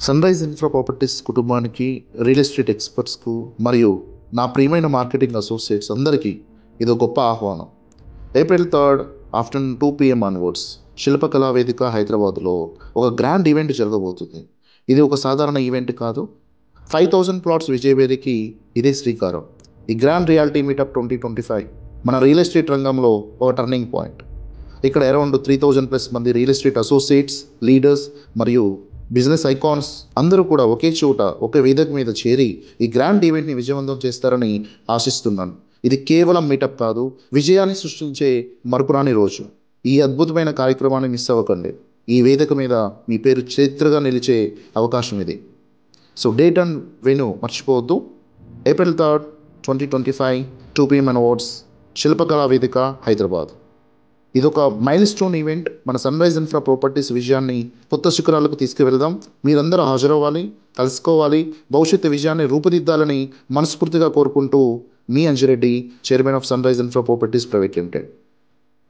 Sunrise Infra properties కుటుంబానికి, real estate ఎక్స్‌పర్ట్స్‌కు మరియు నా ప్రియమైన మార్కెటింగ్ అసోసియేట్స్ అందరికీ ఇదో గొప్ప ఆహ్వానం. ఏప్రిల్ 3 ఆఫ్టర్‌నూన్ 2 PM ఆన్వర్డ్స్ శిల్పకళా వేదిక హైదరాబాద్‌లో ఒక గ్రాండ్ ఈవెంట్ జరగబోతుంది. ఇది ఒక సాధారణ ఈవెంట్ కాదు. 5000 ప్లాట్స్ విజయవేదికి ఇదే శ్రీకారం. ఈ గ్రాండ్ రియాలిటీ మీటప్ 2025 మన రియల్ ఎస్టేట్ రంగంలో ఒక టర్నింగ్ పాయింట్. ఇక్కడ అరౌండ్ 3000+ మంది రియల్ ఎస్టేట్ అసోసియేట్స్, లీడర్స్ మరియు బిజినెస్ ఐకాన్స్ అందరూ కూడా ఒకే చోట ఒక వేదిక మీద చేరి ఈ గ్రాండ్ ఈవెంట్ని విజయవంతం చేస్తారని ఆశిస్తున్నాను. ఇది కేవలం మీటప్ కాదు, విజయాన్ని సృష్టించే మరపురాని రోజు. ఈ అద్భుతమైన కార్యక్రమాన్ని మిస్ అవ్వకండి. ఈ వేదిక మీద మీ పేరు చరిత్రగా నిలిచే అవకాశం ఇది. సో డేట్ అండ్ వెన్యూ మర్చిపోవద్దు. ఏప్రిల్ 3, 2025 2 PM అవార్డ్స్ శిల్పకళా వేదిక హైదరాబాద్. ఇదొక మైల్ స్టోన్ ఈవెంట్. మన సన్‌రైజ్ ఇన్ఫ్రా ప్రాపర్టీస్ విజయాన్ని కొత్త శిఖరాలకు తీసుకువెళ్దాం. మీరందరూ హాజరవ్వాలి, కలుసుకోవాలి, భవిష్యత్తు విజయాన్ని రూపుదిద్దాలని మనస్ఫూర్తిగా కోరుకుంటూ మీ Anjireddy, chairman of Sunrise Infra Properties Private limited.